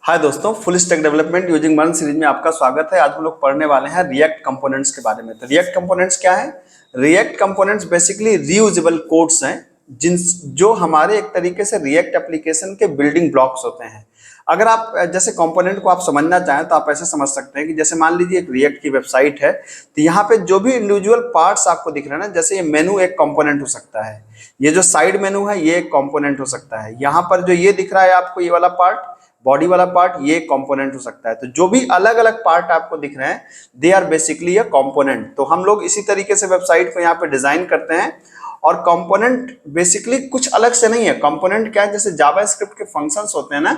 हाय दोस्तों, full stack development using मर्न series में आपका स्वागत है। आज हम लोग पढ़ने वाले हैं रिएक्ट कंपोनेंट्स के बारे में। तो रिएक्ट कंपोनेंट्स क्या है? React components basically reusable codes हैं जिन जो हमारे एक तरीके से रिएक्ट एप्लीकेशन के बिल्डिंग ब्लॉक्स होते हैं। अगर आप जैसे कंपोनेंट को आप समझना चाहें तो आप ऐसे समझ सकते हैं कि जैसे मान लीजिए एक रिएक्ट की वेबसाइट है, तो यहाँ पे जो भी इंडिविजुअल पार्ट्स आपको दिख रहे हैं ना, जैसे ये मेनू एक कंपोनेंट हो सकता है, ये जो साइड मेनू है ये एक कंपोनेंट हो सकता है, यहाँ पर जो ये दिख रहा है आपको ये वाला पार्ट, बॉडी वाला पार्ट, ये कंपोनेंट हो सकता है। तो जो भी अलग अलग पार्ट आपको दिख रहे हैं they are basically a component. तो हम लोग इसी तरीके से वेबसाइट को यहाँ पे डिजाइन करते हैं। और कंपोनेंट बेसिकली कुछ अलग से नहीं है। कंपोनेंट क्या है? जैसे जावास्क्रिप्ट के फंक्शंस होते हैं ना,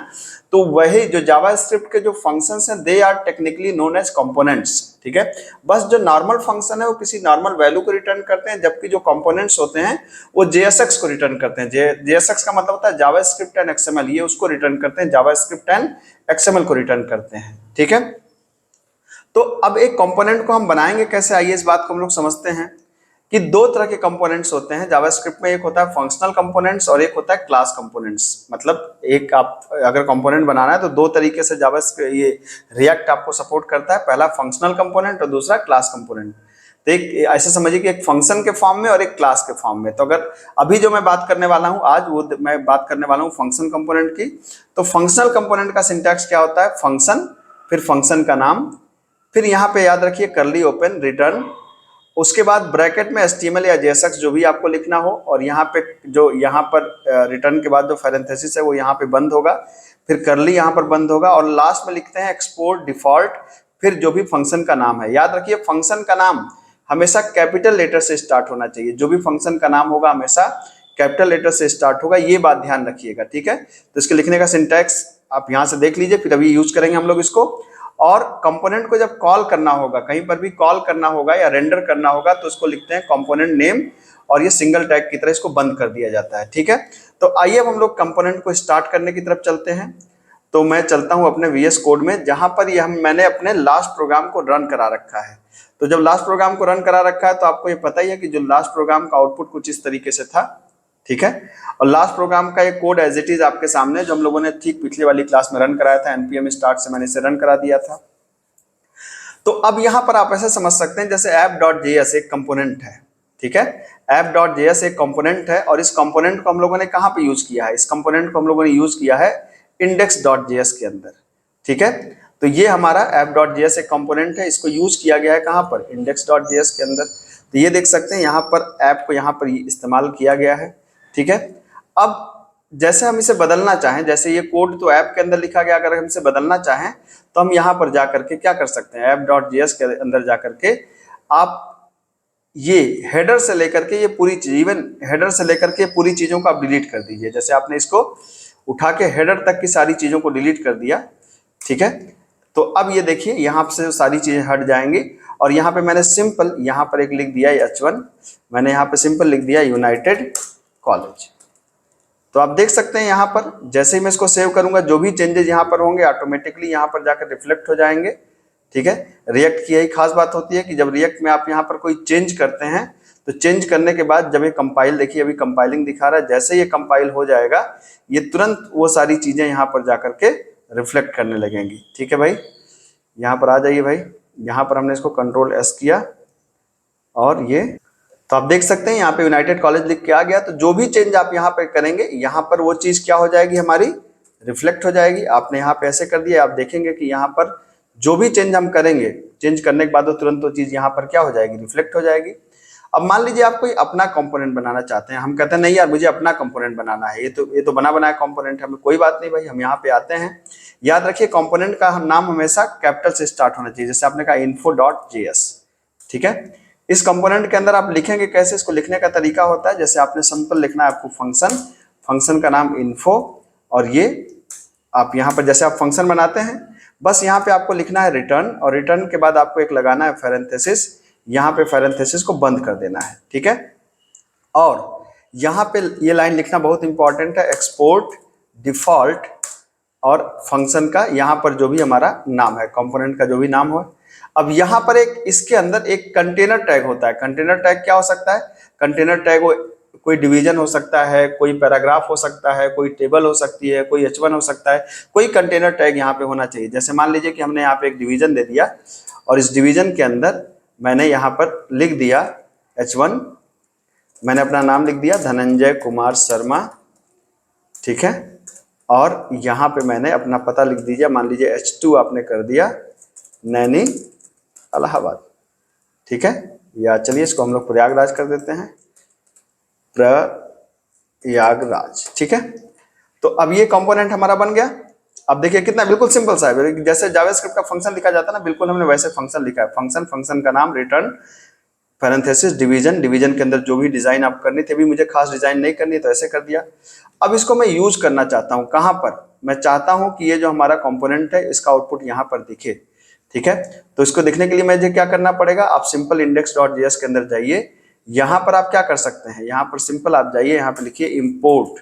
तो वही जो जावास्क्रिप्ट के जो फंक्शंस हैं they are technically known as components. ठीक है, बस जो नॉर्मल फंक्शन है वो किसी नॉर्मल वैल्यू को रिटर्न करते हैं, जबकि जो कंपोनेंट्स होते हैं वो जेएसएक्स को रिटर्न करते हैं। जेएसएक्स का मतलब होता है जावास्क्रिप्ट एंड एक्सएमएल, ये उसको रिटर्न करते हैं, जावास्क्रिप्ट एंड एक्सएमएल को रिटर्न करते हैं। ठीक है, तो अब एक कंपोनेंट को हम बनाएंगे कैसे, आइए इस बात को हम लोग समझते हैं कि दो तरह के कंपोनेंट्स होते हैं जावास्क्रिप्ट में। एक होता है फंक्शनल कंपोनेंट्स और एक होता है क्लास कंपोनेंट्स। मतलब एक आप अगर कंपोनेंट बनाना है तो दो तरीके से जावास्क्रिप्ट ये रिएक्ट आपको सपोर्ट करता है, पहला फंक्शनल कंपोनेंट और दूसरा क्लास कंपोनेंट। तो एक ऐसे समझिए कि एक फंक्शन के फॉर्म में और एक क्लास के फॉर्म में। तो अगर अभी जो मैं बात करने वाला हूं आज, वो मैं बात करने वाला हूं फंक्शन कंपोनेंट की। तो फंक्शनल कंपोनेंट का सिंटैक्स क्या होता है? फंक्शन, फिर फंक्शन का नाम, फिर यहाँ पे याद रखिए कर्ली ओपन रिटर्न, उसके बाद ब्रैकेट में HTML या JSX जो भी आपको लिखना हो, और यहाँ पे जो यहाँ पर रिटर्न के बाद जो पैरेंथेसिस है वो यहाँ पे बंद होगा, फिर कर्ली यहाँ पर बंद होगा, और लास्ट में लिखते हैं एक्सपोर्ट डिफॉल्ट, फिर जो भी फंक्शन का नाम है। याद रखिए फंक्शन का नाम हमेशा कैपिटल लेटर से स्टार्ट होना चाहिए। जो भी फंक्शन का नाम होगा हमेशा कैपिटल लेटर से स्टार्ट होगा, ये बात ध्यान रखिएगा। ठीक है, तो इसके लिखने का सिंटैक्स आप यहाँ से देख लीजिए, फिर अभी यूज करेंगे हम लोग इसको। और कंपोनेंट को जब कॉल करना होगा, कहीं पर भी कॉल करना होगा या रेंडर करना होगा, तो उसको लिखते हैं कंपोनेंट नेम, और ये सिंगल टैग की तरह इसको बंद कर दिया जाता है। ठीक है, तो आइए अब हम लोग कंपोनेंट को स्टार्ट करने की तरफ चलते हैं। तो मैं चलता हूं अपने VS कोड में, जहां पर ये मैंने अपने लास्ट प्रोग्राम को रन करा रखा है। तो जब लास्ट प्रोग्राम को रन करा रखा है तो आपको ये पता ही है कि जो लास्ट प्रोग्राम का आउटपुट कुछ इस तरीके से था। ठीक है, और लास्ट प्रोग्राम का ये कोड एज इट इज आपके सामने, जो हम लोगों ने ठीक पिछले वाली क्लास में रन कराया था, npm स्टार्ट से मैंने इसे रन करा दिया था। तो अब यहां पर आप ऐसे समझ सकते हैं जैसे app.js एक कंपोनेंट है। ठीक है, app.js एक कंपोनेंट है, और इस कंपोनेंट को हम लोगों ने कहां पे यूज किया है? इस कंपोनेंट को हम लोगों ने यूज किया है index.js के अंदर। ठीक है, तो ये हमारा app.js एक कंपोनेंट है, इसको यूज किया गया है कहां पर? index.js के अंदर। तो ये देख सकते हैं यहाँ पर ऐप को यहाँ पर इस्तेमाल किया गया है। ठीक है, अब जैसे हम इसे बदलना चाहें, जैसे ये कोड तो ऐप के अंदर लिखा गया, अगर हम इसे बदलना चाहें तो हम यहाँ पर जाकर के क्या कर सकते हैं? app.js के अंदर जाकर के आप ये हेडर से लेकर के ये पूरी चीज, इवन हेडर से लेकर के पूरी चीजों को आप डिलीट कर दीजिए। जैसे आपने इसको उठा के हेडर तक की सारी चीजों को डिलीट कर दिया। ठीक है, तो अब ये देखिए यहाँ से सारी चीजें हट जाएंगी, और यहाँ पे मैंने सिंपल यहाँ पर एक लिख दिया H1, मैंने यहाँ पे सिंपल लिख दिया यूनाइटेड कॉलेज। तो आप देख सकते हैं यहाँ पर जैसे ही मैं इसको सेव करूंगा, जो भी चेंजेस यहाँ पर होंगे ऑटोमेटिकली यहाँ पर जाकर रिफ्लेक्ट हो जाएंगे। ठीक है, रिएक्ट की यही खास बात होती है कि जब रिएक्ट में आप यहाँ पर कोई चेंज करते हैं तो चेंज करने के बाद जब ये कंपाइल, देखिए अभी कंपाइलिंग दिखा रहा है, जैसे ये कंपाइल हो जाएगा ये तुरंत वो सारी चीजें यहाँ पर जाकर के रिफ्लेक्ट करने लगेंगी। ठीक है भाई, यहाँ पर आ जाइए भाई, यहाँ पर हमने इसको Ctrl+S किया और ये, तो आप देख सकते हैं यहाँ पे यूनाइटेड कॉलेज लिख के आ गया। तो जो भी चेंज आप यहाँ पे करेंगे यहाँ पर वो चीज क्या हो जाएगी? हमारी रिफ्लेक्ट हो जाएगी। आपने यहाँ पे ऐसे कर दिया, आप देखेंगे कि यहाँ पर जो भी चेंज हम करेंगे, चेंज करने के बाद वो तुरंत वो चीज यहाँ पर क्या हो जाएगी? रिफ्लेक्ट हो जाएगी। अब मान लीजिए आप कोई अपना कंपोनेंट बनाना चाहते हैं, हम कहते हैं नहीं यार मुझे अपना कंपोनेंट बनाना है, ये तो बना बनाया कंपोनेंट है, हमें कोई बात नहीं भाई, हम यहाँ पे आते हैं। याद रखिए कंपोनेंट का नाम हमेशा कैपिटल से स्टार्ट होना चाहिए, जैसे आपने कहा info.js। ठीक है, इस कंपोनेंट के अंदर आप लिखेंगे कैसे? इसको लिखने का तरीका होता है, जैसे आपने सिंपल लिखना है आपको फंक्शन, फंक्शन का नाम इन्फो, और ये आप यहाँ पर जैसे आप फंक्शन बनाते हैं बस यहाँ पे आपको लिखना है रिटर्न, और रिटर्न के बाद आपको एक लगाना है पैरेंथेसिस, यहाँ पे पैरेंथेसिस को बंद कर देना है। ठीक है, और यहाँ पे ये लाइन लिखना बहुत इंपॉर्टेंट है, एक्सपोर्ट डिफॉल्ट और फंक्शन का यहाँ पर जो भी हमारा नाम है, कंपोनेंट का जो भी नाम हो। अब यहाँ पर एक इसके अंदर एक कंटेनर टैग होता है। कंटेनर टैग क्या हो सकता है? कंटेनर टैग वो कोई डिवीजन हो सकता है, कोई पैराग्राफ हो सकता है, कोई टेबल हो सकती है, कोई H1 हो सकता है, कोई कंटेनर टैग यहाँ पे होना चाहिए। जैसे मान लीजिए कि हमने यहाँ पे एक डिवीजन दे दिया और इस डिवीजन के अंदर मैंने यहाँ पर लिख दिया H1, मैंने अपना नाम लिख दिया धनंजय कुमार शर्मा, ठीक है, और यहाँ पे मैंने अपना पता लिख दीजिए, मान लीजिए H2 आपने कर दिया नैनी इलाहाबाद, ठीक है, या चलिए इसको हम लोग प्रयागराज कर देते हैं, प्रयागराज, ठीक है। तो अब ये कंपोनेंट हमारा बन गया। अब देखिए कितना बिल्कुल सिंपल सा है, जैसे जावास्क्रिप्ट का फंक्शन लिखा जाता है ना, बिल्कुल हमने वैसे फंक्शन लिखा है। फंक्शन का नाम रिटर्न पैरेंथेसिस डिवीजन के अंदर जो भी डिजाइन आप करनी थी, अभी मुझे खास डिजाइन नहीं करनी तो ऐसे कर दिया। अब इसको मैं यूज करना चाहता हूं, कहां पर? मैं चाहता हूं कि ये जो हमारा कंपोनेंट है इसका आउटपुट यहां पर दिखे, ठीक है। तो इसको देखने के लिए मुझे क्या करना पड़ेगा, आप सिंपल index.js के अंदर जाइए, यहां पर आप क्या कर सकते हैं, यहां पर सिंपल आप जाइए, यहां पर लिखिए इंपोर्ट,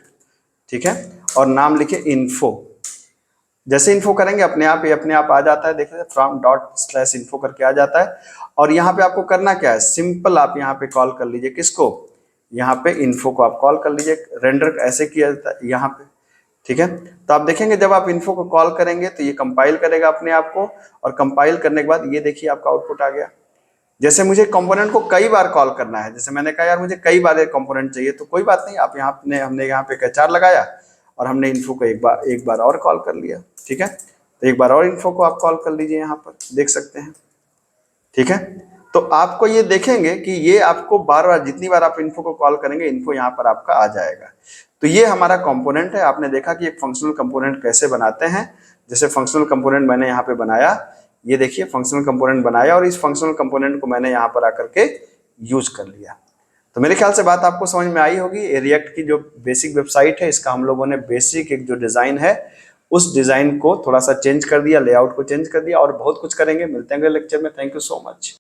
ठीक है, और नाम लिखिए इन्फो। जैसे इन्फो करेंगे अपने आप आ जाता है, देखिए फ्रॉम ./info करके आ जाता है। और यहाँ पे आपको करना क्या है, सिंपल आप यहाँ पे कॉल कर लीजिए, किसको, यहाँ पे इन्फो को आप कॉल कर लीजिए। रेंडर ऐसे किया जाता है यहाँ पे, ठीक है। तो आप देखेंगे जब आप इन्फो को कॉल करेंगे तो ये कंपाइल करेगा अपने आप को, और कंपाइल करने के बाद ये देखिए आपका आउटपुट आ गया। जैसे मुझे कंपोनेंट को कई बार कॉल करना है, जैसे मैंने कहा यार मुझे कई बार एक कंपोनेंट चाहिए, तो कोई बात नहीं, आप यहाँ हमने यहाँ पे HR लगाया और हमने इन्फो को एक बार और कॉल कर लिया, ठीक है। तो एक बार और इन्फो को आप कॉल कर लीजिए, यहाँ पर देख सकते हैं, ठीक है। तो आपको ये देखेंगे कि ये आपको बार बार, जितनी बार आप इन्फो को कॉल करेंगे इन्फो यहाँ पर आपका आ जाएगा। तो ये हमारा कंपोनेंट है। आपने देखा कि एक फंक्शनल कंपोनेंट कैसे बनाते हैं। जैसे फंक्शनल कंपोनेंट मैंने यहाँ पे बनाया, ये देखिए फंक्शनल कंपोनेंट बनाया, और इस फंक्शनल कंपोनेंट को मैंने यहाँ पर आकर के यूज कर लिया। तो मेरे ख्याल से बात आपको समझ में आई होगी। रिएक्ट की जो बेसिक वेबसाइट है, इसका हम लोगों ने बेसिक एक जो डिजाइन है उस डिजाइन को थोड़ा सा चेंज कर दिया, लेआउट को चेंज कर दिया, और बहुत कुछ करेंगे। मिलते हैं अगले लेक्चर में। Thank you so much.